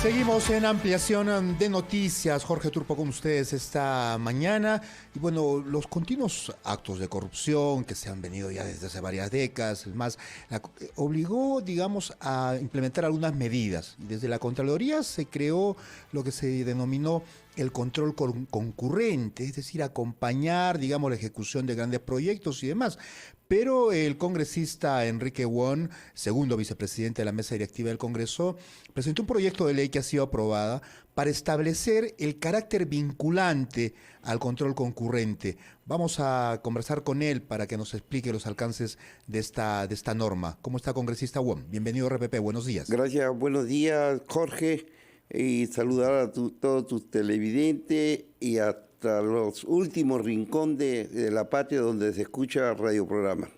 Seguimos en ampliación de noticias. Jorge Turpo con ustedes esta mañana. Y bueno, los continuos actos de corrupción que se han venido ya desde hace varias décadas, es más, obligó, digamos, a implementar algunas medidas. Desde la Contraloría se creó lo que se denominó el control concurrente, es decir, acompañar, digamos, la ejecución de grandes proyectos y demás. Pero el congresista Enrique Wong, segundo vicepresidente de la mesa directiva del Congreso, presentó un proyecto de ley que ha sido aprobada para establecer el carácter vinculante al control concurrente. Vamos a conversar con él para que nos explique los alcances de esta norma. ¿Cómo está, congresista Wong? Bienvenido a RPP, buenos días. Gracias, buenos días, Jorge, y saludar a todos tus televidentes y hasta los últimos rincones de la patria donde se escucha radioprograma.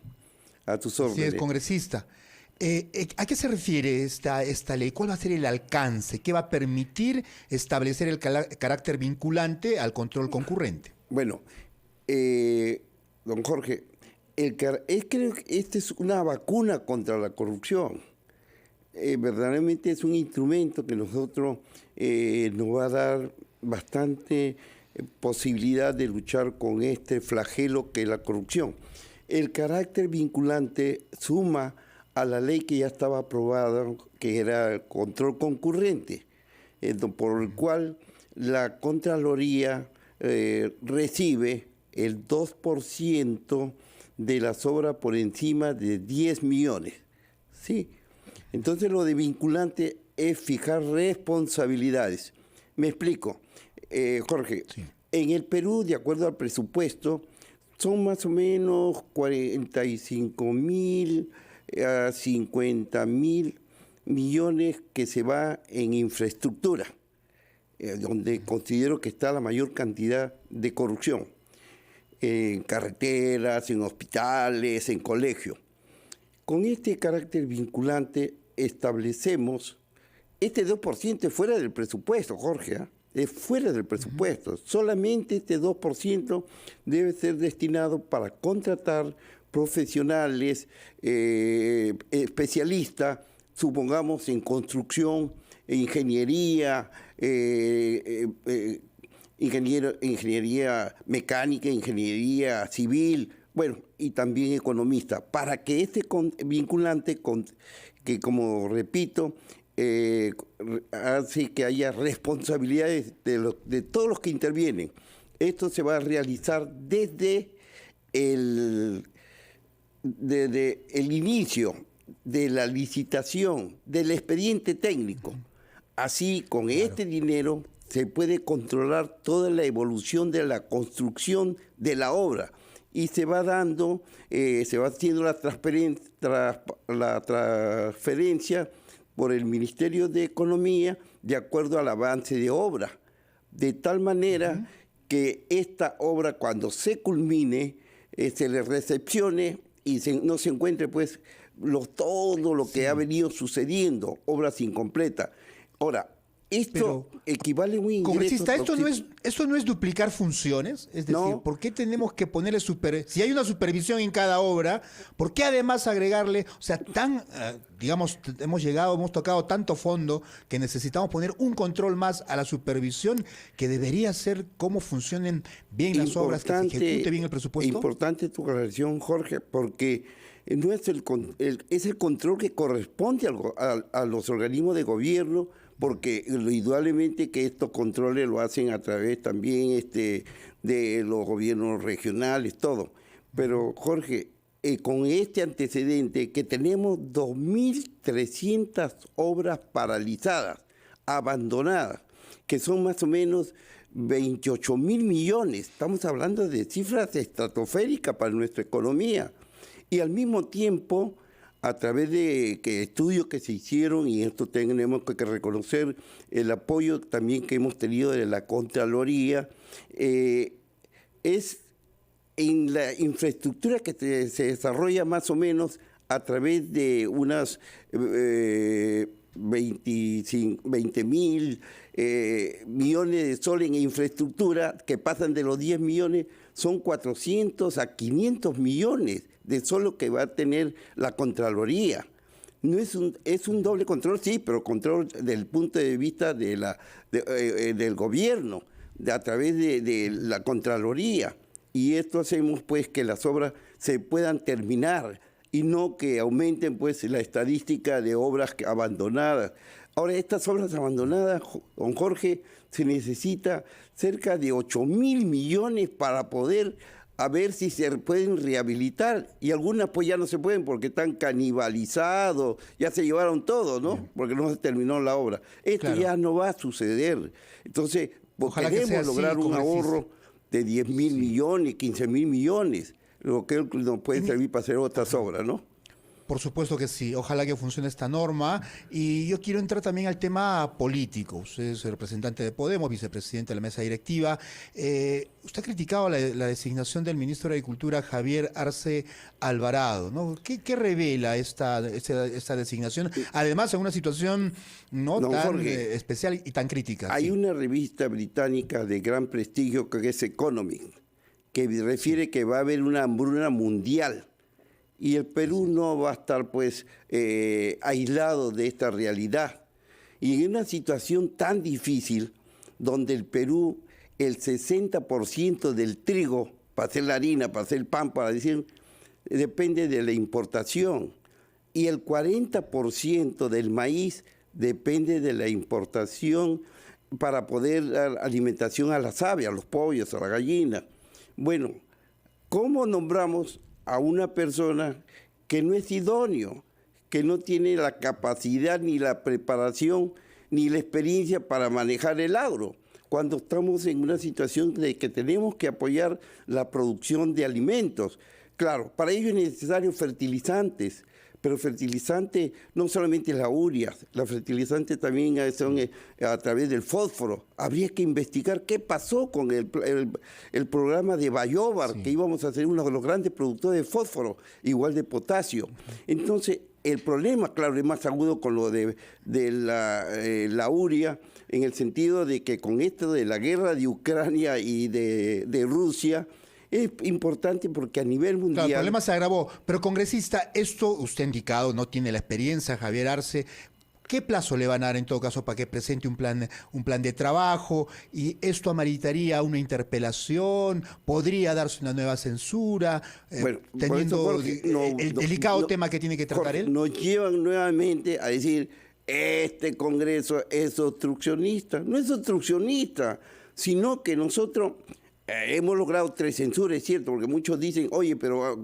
A tus órdenes. Así es, congresista. ¿A qué se refiere esta ley? ¿Cuál va a ser el alcance? ¿Qué va a permitir establecer el carácter vinculante al control concurrente? Bueno, don Jorge, creo que esta es una vacuna contra la corrupción. Verdaderamente es un instrumento que nosotros nos va a dar bastante posibilidad de luchar con este flagelo que es la corrupción. El carácter vinculante suma a la ley que ya estaba aprobada, que era el control concurrente, por el cual la Contraloría recibe el 2% de las obras por encima de 10 millones. ¿Sí? Entonces lo de vinculante es fijar responsabilidades. Me explico, Jorge. Sí. En el Perú, de acuerdo al presupuesto, son más o menos 45.000 a 50.000 millones que se va en infraestructura, donde considero que está la mayor cantidad de corrupción, en carreteras, en hospitales, en colegios. Con este carácter vinculante establecemos, este 2% es fuera del presupuesto, Jorge, es fuera del presupuesto. Solamente este 2% debe ser destinado para contratar profesionales, especialistas, supongamos en construcción, ingeniería, ingeniería mecánica, ingeniería civil, bueno, y también economista, para que este vinculante, que como repito, hace que haya responsabilidades de todos los que intervienen. Esto se va a realizar desde el inicio de la licitación, del expediente técnico. Así, con este dinero se puede controlar toda la evolución de la construcción de la obra y se va dando, se va haciendo la transferencia por el Ministerio de Economía de acuerdo al avance de obra, de tal manera que esta obra, cuando se culmine, se le recepcione y no se encuentre pues todo lo que ha venido sucediendo, obras incompletas. Ahora, esto equivale muy indirecto. Congresista, ¿esto no es duplicar funciones? Es decir, no. ¿Por qué tenemos que ponerle si hay una supervisión en cada obra, ¿por qué además agregarle, o sea, digamos, hemos tocado tanto fondo que necesitamos poner un control más a la supervisión que debería ser cómo funcionen bien las obras, que se ejecute bien el presupuesto? Importante tu aclaración, Jorge, porque no es es el control que corresponde a los organismos de gobierno, porque indudablemente que estos controles lo hacen a través también de los gobiernos regionales, todo. Pero, Jorge, con este antecedente que tenemos 2.300 obras paralizadas, abandonadas, que son más o menos 28.000 millones. Estamos hablando de cifras estratosféricas para nuestra economía. Y al mismo tiempo, a través de estudios que se hicieron, y esto tenemos que reconocer el apoyo también que hemos tenido de la Contraloría, es en la infraestructura que se desarrolla más o menos a través de unas 20.000 millones de soles en infraestructura que pasan de los 10 millones, son 400 a 500 millones de solo que va a tener la Contraloría. No es un doble control, sí, pero control desde el punto de vista del gobierno, a través de la Contraloría. Y esto hacemos pues que las obras se puedan terminar y no que aumenten pues la estadística de obras abandonadas. Ahora, estas obras abandonadas, don Jorge, se necesita cerca de 8.000 millones para poder a ver si se pueden rehabilitar, y algunas pues ya no se pueden porque están canibalizados, ya se llevaron todo, ¿no? Bien. Porque no se terminó la obra. Esto claro. Ya no va a suceder. Entonces, pues queremos lograr un ahorro de 10.000 millones, 15.000 millones, lo que nos puede servir para hacer otras obras, ¿no? Por supuesto que sí, ojalá que funcione esta norma. Y yo quiero entrar también al tema político. Usted es el representante de Podemos, vicepresidente de la mesa directiva. Usted ha criticado la designación del ministro de Agricultura, Javier Arce Alvarado, ¿no? ¿Qué revela esta designación? Además, en una situación no tan Jorge, especial y tan crítica. Hay una revista británica de gran prestigio que es Economic, que refiere que va a haber una hambruna mundial. Y el Perú no va a estar pues aislado de esta realidad. Y en una situación tan difícil, donde el Perú, el 60% del trigo, para hacer la harina, para hacer el pan, para decir, depende de la importación. Y el 40% del maíz depende de la importación para poder dar alimentación a las aves, a los pollos, a la gallina. Bueno, ¿cómo nombramos a una persona que no es idóneo, que no tiene la capacidad ni la preparación ni la experiencia para manejar el agro, cuando estamos en una situación de que tenemos que apoyar la producción de alimentos? Claro, para ello es necesario fertilizantes, pero fertilizante no solamente la urea, la fertilizante también son a través del fósforo. Habría que investigar qué pasó con el programa de Bayobar, que íbamos a ser uno de los grandes productores de fósforo, igual de potasio. Entonces, el problema, claro, es más agudo con lo de la urea, en el sentido de que con esto de la guerra de Ucrania y de Rusia, es importante porque a nivel mundial... Claro, el problema se agravó. Pero, congresista, esto usted ha indicado, no tiene la experiencia, Javier Arce. ¿Qué plazo le van a dar en todo caso para que presente un plan de trabajo? ¿Y esto ameritaría una interpelación? ¿Podría darse una nueva censura? Bueno, teniendo Jorge, el delicado tema que tiene que tratar él. Nos llevan nuevamente a decir, este Congreso es obstruccionista. No es obstruccionista, sino que nosotros... hemos logrado 3 censuras, es cierto, porque muchos dicen, oye, pero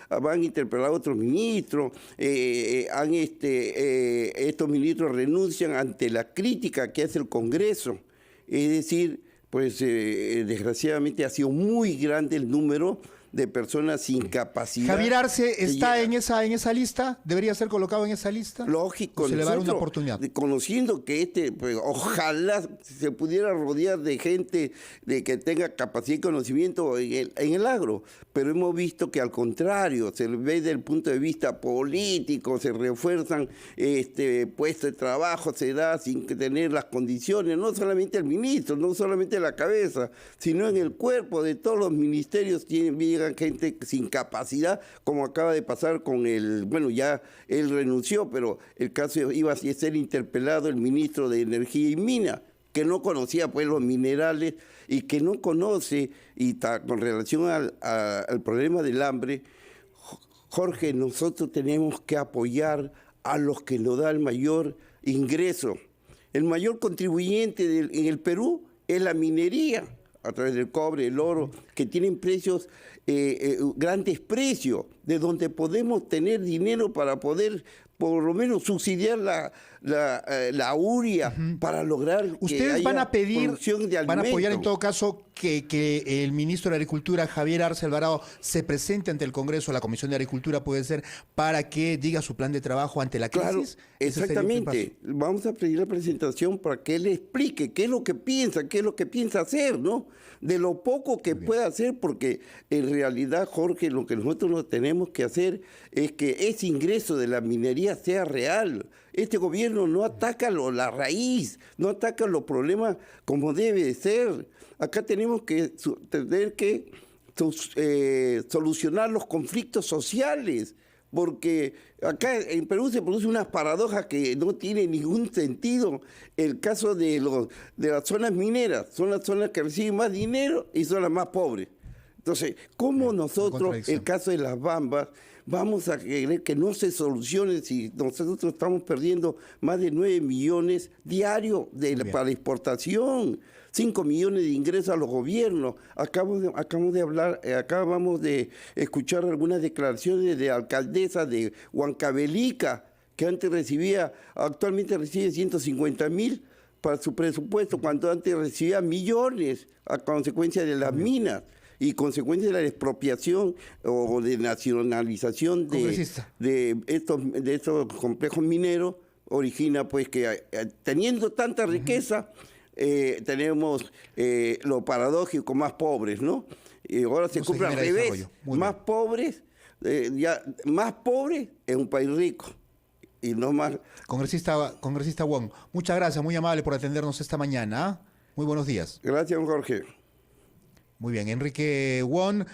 van a interpelar a otros ministros, estos ministros renuncian ante la crítica que hace el Congreso. Es decir, pues desgraciadamente ha sido muy grande el número de personas sin capacidad. ¿Javier Arce está en esa lista? ¿Debería ser colocado en esa lista? Lógico. Se le va a dar una oportunidad. Conociendo que pues, ojalá se pudiera rodear de gente de que tenga capacidad y conocimiento en el agro, pero hemos visto que al contrario, se ve desde el punto de vista político, se refuerzan puestos de trabajo, se da sin tener las condiciones, no solamente el ministro, no solamente la cabeza, sino en el cuerpo de todos los ministerios llegan gente sin capacidad, como acaba de pasar con ya él renunció, pero el caso iba a ser interpelado el ministro de Energía y Mina, que no conocía pues los minerales y que no conoce, y con relación al problema del hambre, Jorge, nosotros tenemos que apoyar a los que nos da el mayor ingreso. El mayor contribuyente en el Perú es la minería, a través del cobre, el oro, que tienen precios, grandes precios, de donde podemos tener dinero para poder por lo menos subsidiar la urea para lograr ustedes que van haya a pedir, producción de alimentos. van a apoyar en todo caso que el ministro de Agricultura, Javier Arce Alvarado, se presente ante el Congreso, la Comisión de Agricultura puede ser, para que diga su plan de trabajo ante la crisis. Claro, exactamente. Vamos a pedir la presentación para que él explique qué es lo que piensa hacer, ¿no? De lo poco que pueda hacer, porque en realidad, Jorge, lo que nosotros tenemos que hacer es que ese ingreso de la minería sea real. Este gobierno no ataca la raíz, no ataca los problemas como debe de ser. Acá tenemos que tener que solucionar los conflictos sociales, porque acá en Perú se produce unas paradojas que no tienen ningún sentido. El caso de las zonas mineras, son las zonas que reciben más dinero y son las más pobres. Entonces, ¿cómo nosotros, el caso de las Bambas, vamos a querer que no se solucione si nosotros estamos perdiendo más de 9 millones diarios para exportación, 5 millones de ingresos a los gobiernos? Acabamos de escuchar algunas declaraciones de alcaldesa de Huancavelica, que actualmente recibe 150.000 para su presupuesto, cuando antes recibía millones a consecuencia de las minas y consecuencia de la expropiación o de nacionalización de estos complejos mineros, origina pues que teniendo tanta riqueza, tenemos lo paradójico, más pobres, ¿no? Y ahora se cumple al revés, más pobres, más pobres es un país rico. Y no más. Congresista Wong, muchas gracias, muy amable por atendernos esta mañana. Muy buenos días. Gracias, Jorge. Muy bien, Enrique Wong,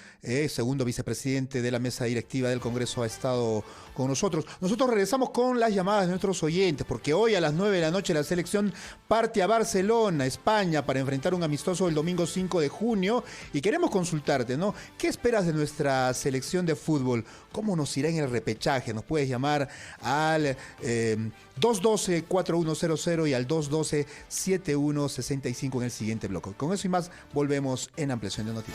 segundo vicepresidente de la mesa directiva del Congreso, ha estado con nosotros. Nosotros regresamos con las llamadas de nuestros oyentes, porque hoy a las 9 de la noche la selección parte a Barcelona, España, para enfrentar un amistoso el domingo 5 de junio. Y queremos consultarte, ¿no? ¿Qué esperas de nuestra selección de fútbol? ¿Cómo nos irá en el repechaje? Nos puedes llamar al 212-4100 y al 212-7165 en el siguiente bloque. Con eso y más, volvemos en Ampliación de Noticias.